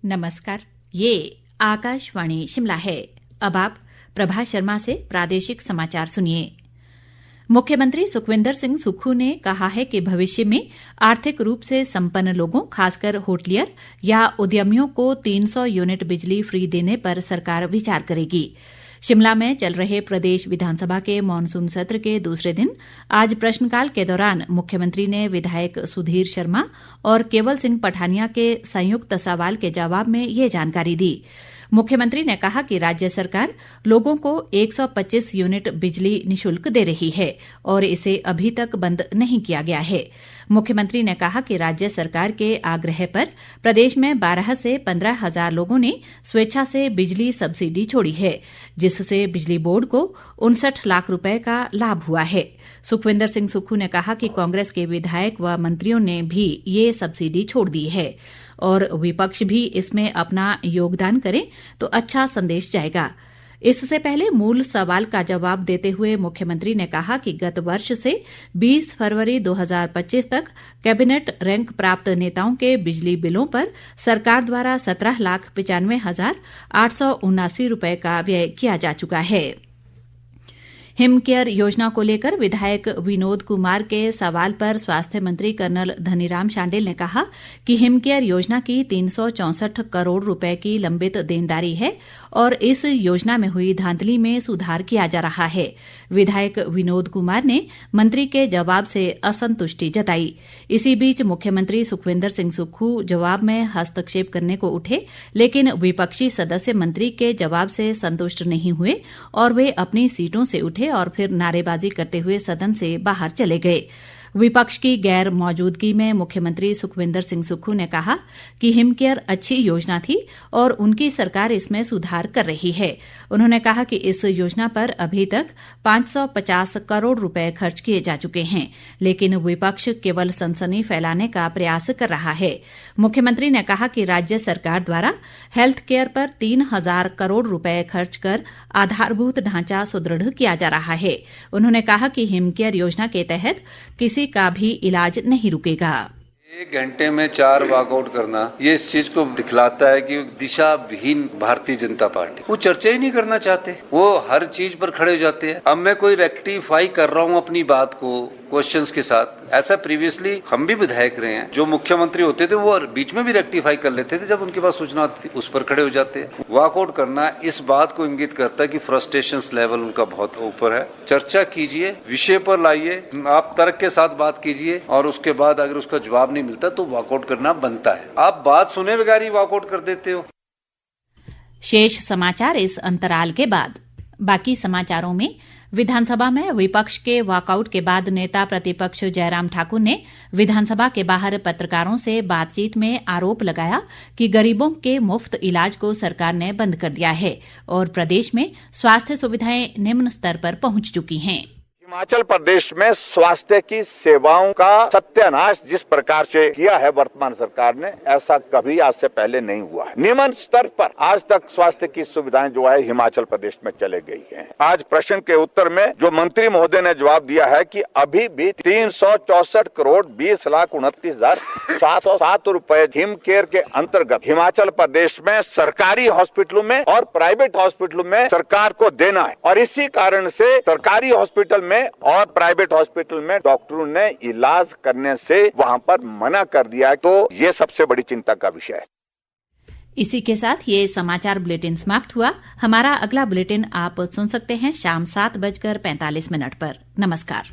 नमस्कार, ये आकाशवाणी शिमला है। अब आप प्रभा शर्मा से प्रादेशिक समाचार सुनिए। मुख्यमंत्री सुखविंदर सिंह सुक्खू ने कहा है कि भविष्य में आर्थिक रूप से संपन्न लोगों, खासकर होटलियर या उद्यमियों को 300 यूनिट बिजली फ्री देने पर सरकार विचार करेगी। शिमला में चल रहे प्रदेश विधानसभा के मॉनसून सत्र के दूसरे दिन आज प्रश्नकाल के दौरान मुख्यमंत्री ने विधायक सुधीर शर्मा और केवल सिंह पठानिया के संयुक्त सवाल के जवाब में ये जानकारी दी। मुख्यमंत्री ने कहा कि राज्य सरकार लोगों को 125 यूनिट बिजली निशुल्क दे रही है और इसे अभी तक बंद नहीं किया गया है। मुख्यमंत्री ने कहा कि राज्य सरकार के आग्रह पर प्रदेश में 12 से 15 हजार लोगों ने स्वेच्छा से बिजली सब्सिडी छोड़ी है, जिससे बिजली बोर्ड को 59 लाख रुपए का लाभ हुआ है। सुखविंदर सिंह सुक्खू ने कहा कि कांग्रेस के विधायक व मंत्रियों ने भी ये सब्सिडी छोड़ दी है और विपक्ष भी इसमें अपना योगदान करे तो अच्छा संदेश जाएगा। इससे पहले मूल सवाल का जवाब देते हुए मुख्यमंत्री ने कहा कि गत वर्ष से 20 फरवरी 2025 तक कैबिनेट रैंक प्राप्त नेताओं के बिजली बिलों पर सरकार द्वारा 17,95,879 रुपए का व्यय किया जा चुका है। हिम केयर योजना को लेकर विधायक विनोद कुमार के सवाल पर स्वास्थ्य मंत्री कर्नल धनीराम शांडिल ने कहा कि हिम केयर योजना की 364 करोड़ रुपए की लंबित देनदारी है और इस योजना में हुई धांधली में सुधार किया जा रहा है। विधायक विनोद कुमार ने मंत्री के जवाब से असंतुष्टि जताई। इसी बीच मुख्यमंत्री सुखविंदर सिंह सुक्खू जवाब में हस्तक्षेप करने को उठे, लेकिन विपक्षी सदस्य मंत्री के जवाब से संतुष्ट नहीं हुए और वे अपनी सीटों से उठे और फिर नारेबाजी करते हुए सदन से बाहर चले गए। विपक्ष की गैर मौजूदगी में मुख्यमंत्री सुखविंदर सिंह सुक्खू ने कहा कि हिम केयर अच्छी योजना थी और उनकी सरकार इसमें सुधार कर रही है। उन्होंने कहा कि इस योजना पर अभी तक 550 करोड़ रुपए खर्च किए जा चुके हैं, लेकिन विपक्ष केवल सनसनी फैलाने का प्रयास कर रहा है। मुख्यमंत्री ने कहा कि राज्य सरकार द्वारा हेल्थ केयर पर 3,000 करोड़ रुपए खर्च कर आधारभूत ढांचा सुदृढ़ किया जा रहा है। उन्होंने कहा कि हिम केयर योजना के तहत किसी का भी इलाज नहीं रुकेगा। 1 घंटे में 4 वॉकआउट करना ये इस चीज को दिखलाता है कि दिशा विहीन भारतीय जनता पार्टी, वो चर्चा ही नहीं करना चाहते, वो हर चीज पर खड़े हो जाते हैं। अब मैं कोई रेक्टिफाई कर रहा हूँ अपनी बात को क्वेश्चंस के साथ, ऐसा प्रीवियसली हम भी विधायक रहे हैं। जो मुख्यमंत्री होते थे वो बीच में भी रेक्टिफाई कर लेते थे, जब उनके पास सूचना आती थी उस पर खड़े हो जाते हैं। वॉकआउट करना इस बात को इंगित करता है कि फ्रस्ट्रेशंस लेवल उनका बहुत ऊपर है। चर्चा कीजिए, विषय पर लाइए, आप तर्क के साथ बात कीजिए और उसके बाद अगर उसका जवाब नहीं मिलता तो वॉकआउट करना बनता है। आप बात सुने बगैर ही वॉकआउट कर देते हो। शेष समाचार इस अंतराल के बाद। बाकी समाचारों में विधानसभा में विपक्ष के वॉकआउट के बाद नेता प्रतिपक्ष जयराम ठाकुर ने विधानसभा के बाहर पत्रकारों से बातचीत में आरोप लगाया कि गरीबों के मुफ्त इलाज को सरकार ने बंद कर दिया है और प्रदेश में स्वास्थ्य सुविधाएं निम्न स्तर पर पहुंच चुकी हैं। हिमाचल प्रदेश में स्वास्थ्य की सेवाओं का सत्यानाश जिस प्रकार से किया है वर्तमान सरकार ने, ऐसा कभी आज से पहले नहीं हुआ है। निम्न स्तर पर आज तक स्वास्थ्य की सुविधाएं जो है हिमाचल प्रदेश में चले गई हैं। आज प्रश्न के उत्तर में जो मंत्री महोदय ने जवाब दिया है कि अभी भी 364 करोड़ 20,29,707 रुपए हिम केयर के अंतर्गत हिमाचल प्रदेश में सरकारी हॉस्पिटलों में और प्राइवेट हॉस्पिटलों में सरकार को देना है और इसी कारण से सरकारी हॉस्पिटल में और प्राइवेट हॉस्पिटल में डॉक्टरों ने इलाज करने से वहां पर मना कर दिया है। तो ये सबसे बड़ी चिंता का विषय है। इसी के साथ ये समाचार बुलेटिन समाप्त हुआ। हमारा अगला बुलेटिन आप सुन सकते हैं शाम 7:45 पर। नमस्कार।